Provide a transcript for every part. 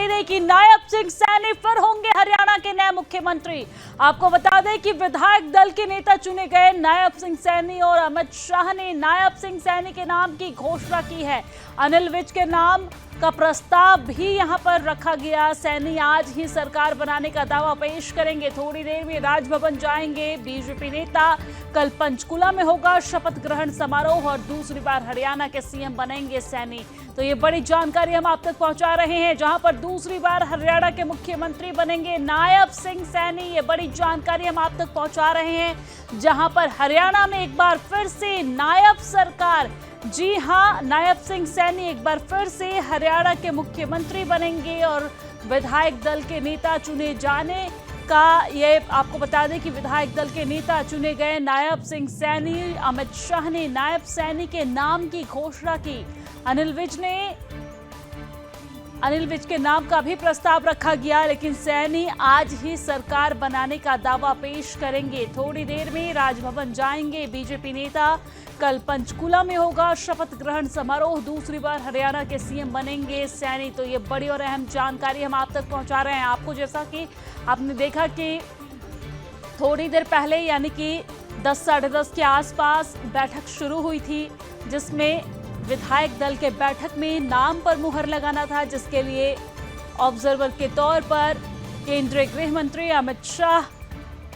दे दें कि नायब सिंह सैनी फिर होंगे हरियाणा के नए मुख्यमंत्री। आपको बता दें कि विधायक दल के नेता चुने गए नायब सिंह सैनी और अमित शाह ने नायब सिंह सैनी के नाम की घोषणा की है। अनिल विज के नाम का प्रस्ताव भी यहां पर रखा गया। सैनी आज ही सरकार बनाने का दावा पेश करेंगे। थोड़ी देर में राजभवन जाएंगे बीजेपी नेता। कल पंचकुला में होगा शपथ ग्रहण समारोह और दूसरी बार हरियाणा के सीएम बनेंगे सैनी। तो ये बड़ी जानकारी हम आप तक पहुंचा रहे हैं, जहां पर दूसरी बार हरियाणा के मुख्यमंत्री बनेंगे नायब सिंह सैनी। ये बड़ी जानकारी हम आप तक पहुंचा रहे हैं, जहां पर हरियाणा में एक बार फिर से नायब सरकार, जी हां, नायब सिंह सैनी एक बार फिर से हरियाणा के मुख्यमंत्री बनेंगे और विधायक दल के नेता चुने जाने का ये आपको बता दें कि विधायक दल के नेता चुने गए नायब सिंह सैनी। अमित शाह ने नायब सैनी के नाम की घोषणा की। अनिल विज के नाम का भी प्रस्ताव रखा गया, लेकिन सैनी आज ही सरकार बनाने का दावा पेश करेंगे। थोड़ी देर में राजभवन जाएंगे बीजेपी नेता। कल पंचकुला में होगा शपथ ग्रहण समारोह, दूसरी बार हरियाणा के सीएम बनेंगे सैनी। तो ये बड़ी और अहम जानकारी हम आप तक पहुंचा रहे हैं। आपको जैसा कि आपने देखा कि थोड़ी देर पहले यानी कि 10 साढ़े 10 के आसपास बैठक शुरू हुई थी, जिसमें विधायक दल के बैठक में नाम पर मुहर लगाना था, जिसके लिए ऑब्जर्वर के तौर पर केंद्रीय गृह मंत्री अमित शाह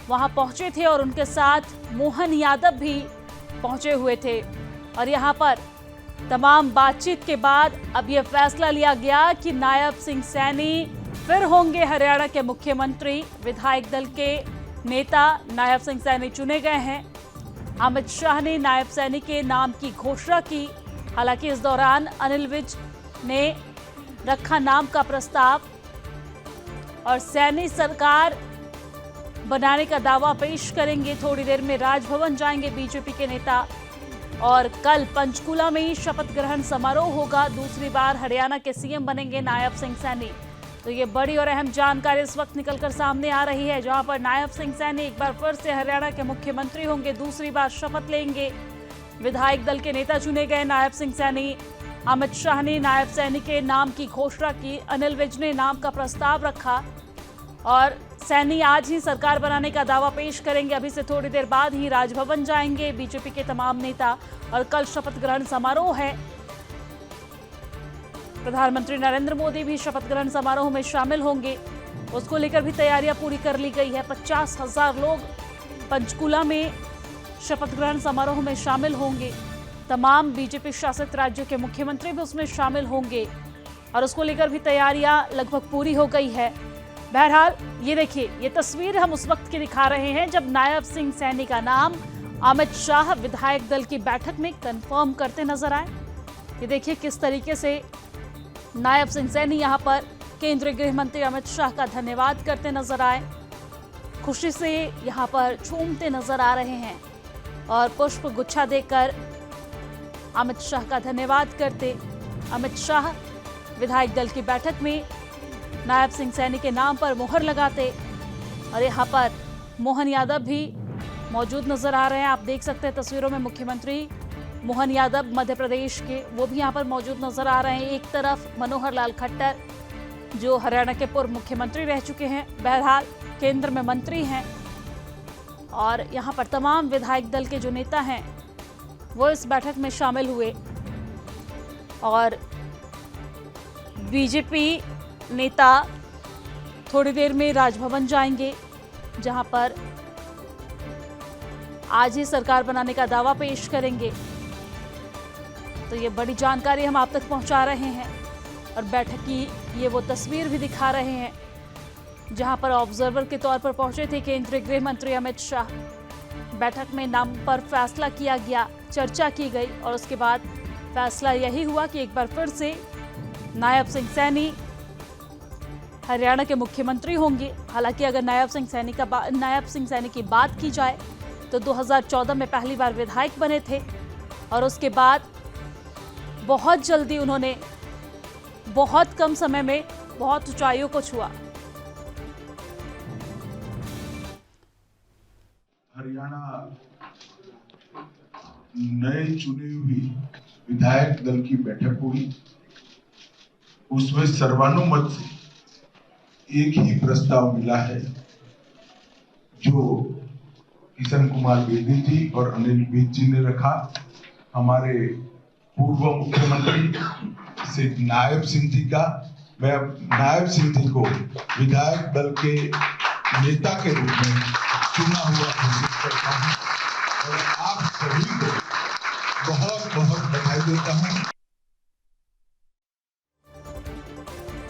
वहां पहुंचे थे और उनके साथ मोहन यादव भी पहुंचे हुए थे। और यहां पर तमाम बातचीत के बाद अब यह फैसला लिया गया कि नायब सिंह सैनी फिर होंगे हरियाणा के मुख्यमंत्री। विधायक दल के नेता नायब सिंह सैनी चुने गए हैं। अमित शाह ने नायब सैनी के नाम की घोषणा की। हालांकि इस दौरान अनिल विज ने रखा नाम का प्रस्ताव और सैनी सरकार बनाने का दावा पेश करेंगे। थोड़ी देर में राजभवन जाएंगे बीजेपी के नेता और कल पंचकुला में शपथ ग्रहण समारोह होगा। दूसरी बार हरियाणा के सीएम बनेंगे नायब सिंह सैनी। तो ये बड़ी और अहम जानकारी इस वक्त निकलकर सामने आ रही है, जहां पर नायब सिंह सैनी एक बार फिर से हरियाणा के मुख्यमंत्री होंगे, दूसरी बार शपथ लेंगे। विधायक दल के नेता चुने गए नायब सिंह सैनी। अमित शाह ने नायब सैनी के नाम की घोषणा की। अनिल विज ने नाम का प्रस्ताव रखा और सैनी आज ही सरकार बनाने का दावा पेश करेंगे। अभी से थोड़ी देर बाद ही राजभवन जाएंगे बीजेपी के तमाम नेता और कल शपथ ग्रहण समारोह है। प्रधानमंत्री नरेंद्र मोदी भी शपथ ग्रहण समारोह में शामिल होंगे। उसको लेकर भी तैयारियां पूरी कर ली गई है। 50,000 लोग पंचकुला में शपथ ग्रहण समारोह में शामिल होंगे। तमाम बीजेपी शासित राज्यों के मुख्यमंत्री भी उसमें शामिल होंगे और उसको लेकर भी तैयारियां लगभग पूरी हो गई है। बहरहाल ये देखिए, ये तस्वीर हम उस वक्त की दिखा रहे हैं जब नायब सिंह सैनी का नाम अमित शाह विधायक दल की बैठक में कंफर्म करते नजर आए। ये देखिए किस तरीके से नायब सिंह सैनी यहां पर केंद्रीय गृह मंत्री अमित शाह का धन्यवाद करते नजर आए, खुशी से यहां पर झूमते नजर आ रहे हैं और पुष्प गुच्छा देकर अमित शाह का धन्यवाद करते। अमित शाह विधायक दल की बैठक में नायब सिंह सैनी के नाम पर मुहर लगाते और यहाँ पर मोहन यादव भी मौजूद नजर आ रहे हैं। आप देख सकते हैं तस्वीरों में मुख्यमंत्री मोहन यादव मध्य प्रदेश के, वो भी यहाँ पर मौजूद नजर आ रहे हैं। एक तरफ मनोहर लाल खट्टर जो हरियाणा के पूर्व मुख्यमंत्री रह चुके हैं, बहरहाल केंद्र में मंत्री हैं, और यहाँ पर तमाम विधायक दल के जो नेता हैं वो इस बैठक में शामिल हुए और बीजेपी नेता थोड़ी देर में राजभवन जाएंगे, जहां पर आज ही सरकार बनाने का दावा पेश करेंगे। तो ये बड़ी जानकारी हम आप तक पहुंचा रहे हैं और बैठक की ये वो तस्वीर भी दिखा रहे हैं, जहां पर ऑब्जर्वर के तौर पर पहुंचे थे केंद्रीय गृह मंत्री अमित शाह। बैठक में नाम पर फैसला किया गया, चर्चा की गई और उसके बाद फैसला यही हुआ कि एक बार फिर से नायब सिंह सैनी हरियाणा के मुख्यमंत्री होंगे। हालांकि अगर नायब सिंह सैनी की बात की जाए तो 2014 में पहली बार विधायक बने थे और उसके बाद बहुत जल्दी उन्होंने बहुत कम समय में बहुत ऊंचाइयों को छुआ। हरियाणा नए चुनी हुई विधायक दल की बैठक हुई, उसमें सर्वानुमत से एक ही प्रस्ताव मिला है जो किशन कुमार बेदी जी और अनिल विज जी ने रखा। हमारे पूर्व मुख्यमंत्री श्री नायब सिंह जी का। मैं नायब सिंह जी को विधायक दल के नेता के रूप में चुना हुआ घोषित करता हूं और आप सभी को बहुत बहुत बधाई देता हूं।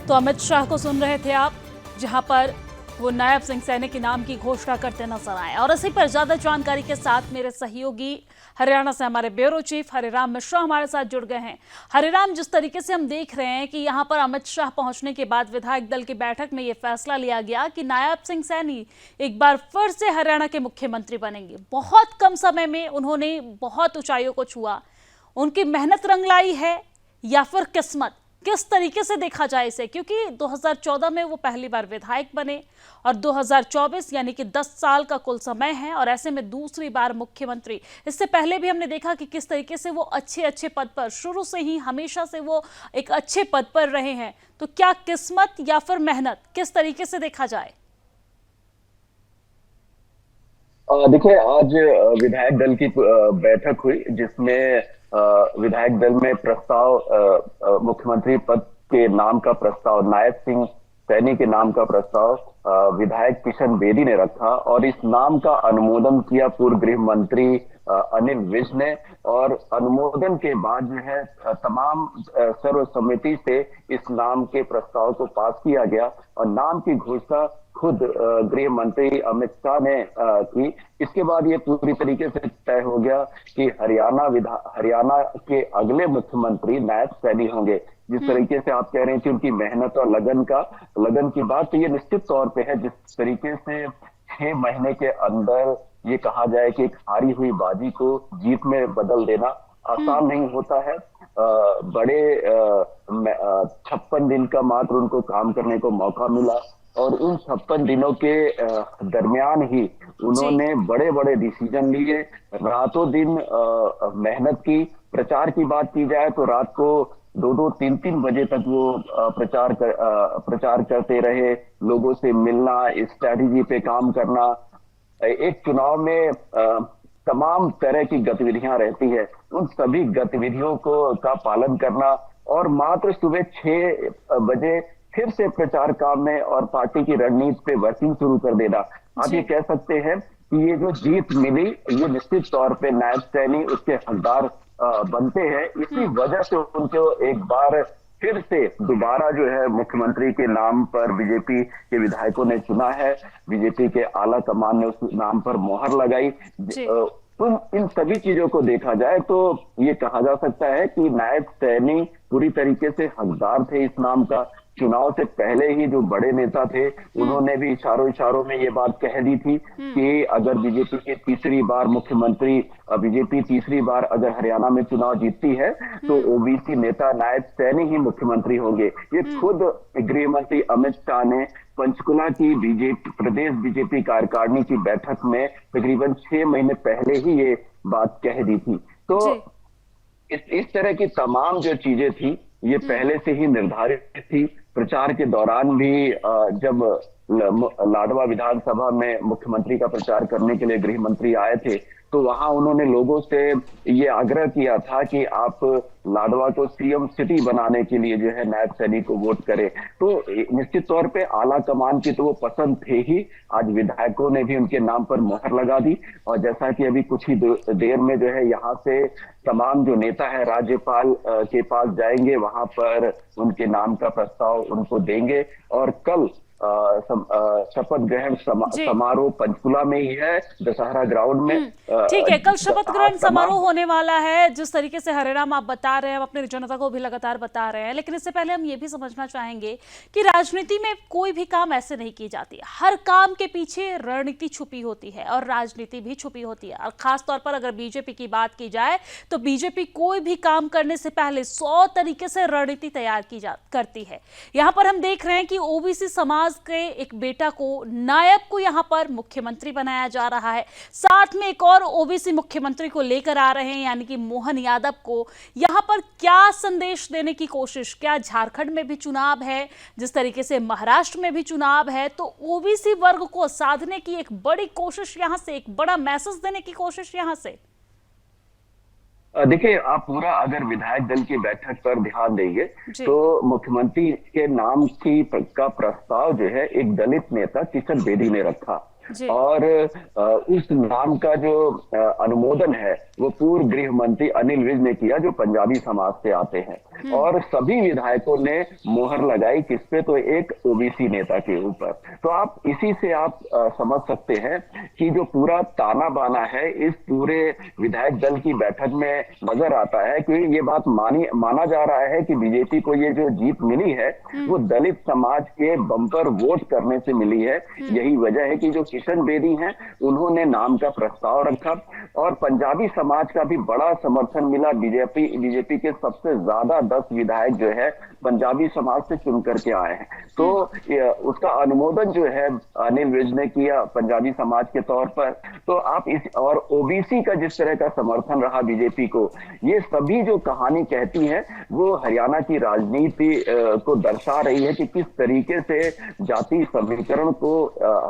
तो अमित शाह को सुन रहे थे आप, जहां पर वो नायब सिंह सैनी के नाम की घोषणा करते नजर आए। और इसी पर ज्यादा जानकारी के साथ मेरे सहयोगी हरियाणा से हमारे ब्यूरो चीफ हरिराम मिश्रा हमारे साथ जुड़ गए हैं। हरिराम, जिस तरीके से हम देख रहे हैं कि यहां पर अमित शाह पहुंचने के बाद विधायक दल की बैठक में यह फैसला लिया गया कि नायब सिंह सैनी एक बार फिर से हरियाणा के मुख्यमंत्री बनेंगे। बहुत कम समय में उन्होंने बहुत ऊंचाइयों को छुआ। उनकी मेहनत रंग लाई है या फिर किस्मत, किस तरीके से देखा जाए इसे? क्योंकि 2014 में वो पहली बार विधायक बने और 2024 यानी कि 10 साल का कुल समय है और ऐसे में दूसरी बार मुख्यमंत्री। इससे पहले भी हमने देखा कि किस तरीके से वो अच्छे पद पर, शुरू से ही हमेशा से वो एक अच्छे पद पर रहे हैं। तो क्या किस्मत या फिर मेहनत, किस तरीके से देखा जाए? देखिए, आज विधायक दल की बैठक हुई जिसमें विधायक दल में प्रस्ताव, मुख्यमंत्री पद के नाम का प्रस्ताव, नायब सिंह सैनी के नाम का प्रस्ताव विधायक किशन बेदी ने रखा और इस नाम का अनुमोदन किया पूर्व गृह मंत्री अनिल विज ने। और अनुमोदन के बाद जो है तमाम सर्वसम्मति से इस नाम के प्रस्ताव को पास किया गया और नाम की घोषणा खुद गृह मंत्री अमित शाह ने की। इसके बाद ये पूरी तरीके से तय हो गया कि हरियाणा के अगले मुख्यमंत्री नायब सैनी होंगे। जिस तरीके से आप कह रहे हैं कि उनकी मेहनत और लगन की बात, तो ये निश्चित तौर पे है। जिस तरीके से 6 महीने के अंदर ये कहा जाए कि एक हारी हुई बाजी को जीत में बदल देना आसान नहीं होता है। बड़े 56 दिन का मात्र उनको काम करने को मौका मिला और उन 56 दिनों के दरमियान ही उन्होंने बड़े बड़े डिसीजन लिए, रातों दिन मेहनत की। प्रचार की बात की जाए तो रात को 2-2, 3-3 बजे तक वो प्रचार करते रहे, लोगों से मिलना, स्ट्रैटेजी पे काम करना। एक चुनाव में तमाम तरह की गतिविधियां रहती है, उन सभी गतिविधियों का पालन करना और मात्र सुबह 6 बजे फिर से प्रचार काम में और पार्टी की रणनीति पे वर्किंग शुरू कर देना। आप ये कह सकते हैं कि ये जो जीत मिली, ये निश्चित तौर पे नायब सैनी उसके हकदार बनते हैं। इसी वजह से उनको एक बार फिर से दोबारा जो है मुख्यमंत्री के नाम पर बीजेपी के विधायकों ने चुना है। बीजेपी के आला कमान ने उस नाम पर मोहर लगाई। तो इन सभी चीजों को देखा जाए तो ये कहा जा सकता है कि नायब सैनी पूरी तरीके से हकदार थे इस नाम का। चुनाव से पहले ही जो बड़े नेता थे उन्होंने भी इशारों में ये बात कह दी थी कि अगर बीजेपी के तीसरी बार मुख्यमंत्री, बीजेपी तीसरी बार अगर हरियाणा में चुनाव जीतती है तो ओबीसी नेता नायब सैनी ही मुख्यमंत्री होंगे। ये खुद गृह मंत्री अमित शाह ने पंचकुला की प्रदेश बीजेपी कार्यकारिणी की बैठक में तकरीबन 6 महीने पहले ही ये बात कह दी थी। तो इस तरह की तमाम जो चीजें थी ये पहले से ही निर्धारित थी। प्रचार के दौरान भी जब लाडवा विधानसभा में मुख्यमंत्री का प्रचार करने के लिए गृह मंत्री आए थे तो वहां उन्होंने लोगों से ये आग्रह किया था कि आप लाडवा को सीएम सिटी बनाने के लिए जो है नायब सैनी को वोट करें। तो निश्चित तौर पे आला कमान की तो वो पसंद थे ही। आज विधायकों ने भी उनके नाम पर मोहर लगा दी और जैसा कि अभी कुछ ही देर में जो है यहाँ से तमाम जो नेता है राज्यपाल के पास जाएंगे, वहां पर उनके नाम का प्रस्ताव उनको देंगे और कल शपथ ग्रहण समारोह पंचकुला में ही है, दशहरा ग्राउंड में। ठीक है, कल शपथ ग्रहण समारोह होने वाला है। जिस तरीके से हरिराम आप बता रहे हैं, हम अपनी जनता को भी लगातार बता रहे हैं, लेकिन इससे पहले हम ये भी समझना चाहेंगे कि राजनीति में कोई भी काम ऐसे नहीं की जाती। हर काम के पीछे रणनीति छुपी होती है और राजनीति भी छुपी होती है। और खासतौर पर अगर बीजेपी की बात की जाए तो बीजेपी कोई भी काम करने से पहले 100 तरीके से रणनीति तैयार करती है। यहाँ पर हम देख रहे हैं कि ओबीसी समाज समाज के एक बेटा को, नायब को यहाँ पर मुख्यमंत्री बनाया जा रहा है। साथ में एक और ओबीसी मुख्यमंत्री को लेकर आ रहे हैं, यानी कि मोहन यादव को। यहाँ पर क्या संदेश देने की कोशिश, क्या झारखंड में भी चुनाव है, जिस तरीके से महाराष्ट्र में भी चुनाव है, तो ओबीसी वर्ग को साधने की एक बड़ी कोशिश यहाँ से, एक बड़ा मैसेज देने की कोशिश यहाँ से? देखिए, आप पूरा अगर विधायक दल की बैठक पर ध्यान देंगे तो मुख्यमंत्री के नाम का प्रस्ताव जो है एक दलित नेता किशन बेदी ने रखा और उस नाम का जो अनुमोदन है वो पूर्व गृह मंत्री अनिल विज ने किया, जो पंजाबी समाज से आते हैं, और सभी विधायकों ने मोहर लगाई किस पे, तो एक ओबीसी नेता के ऊपर। तो आप इसी से आप समझ सकते हैं कि जो पूरा ताना बाना है इस पूरे विधायक दल की बैठक में नजर आता है कि ये बात माना जा रहा है कि बीजेपी को ये जो जीत मिली है वो दलित समाज के बम्पर वोट करने से मिली है। यही वजह है कि जो किशन बेदी हैं उन्होंने नाम का प्रस्ताव रखा और पंजाबी समाज का भी बड़ा समर्थन मिला। बीजेपी के सबसे ज्यादा 10 विधायक जो है पंजाबी समाज से चुन करके आए हैं, तो उसका अनुमोदन जो है अनिल विज ने किया पंजाबी समाज के तौर पर। तो आप इस और ओबीसी का जिस तरह का समर्थन रहा बीजेपी को, ये सभी जो कहानी कहती है वो हरियाणा की राजनीति को दर्शा रही है कि किस तरीके से जाति समीकरण को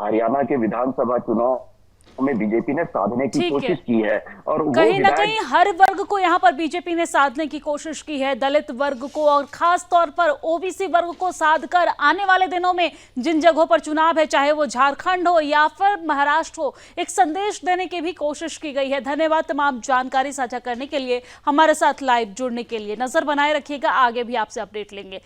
हरियाणा के विधानसभा चुनाव में बीजेपी ने साधने की कोशिश की है। और कहीं ना कहीं हर वर्ग को यहाँ पर बीजेपी ने साधने की कोशिश की है, दलित वर्ग को और खास तौर पर ओबीसी वर्ग को साधकर आने वाले दिनों में जिन जगहों पर चुनाव है, चाहे वो झारखंड हो या फिर महाराष्ट्र हो, एक संदेश देने की भी कोशिश की गई है। धन्यवाद तमाम जानकारी साझा करने के लिए, हमारे साथ लाइव जुड़ने के लिए। नजर बनाए रखिएगा, आगे भी आपसे अपडेट लेंगे।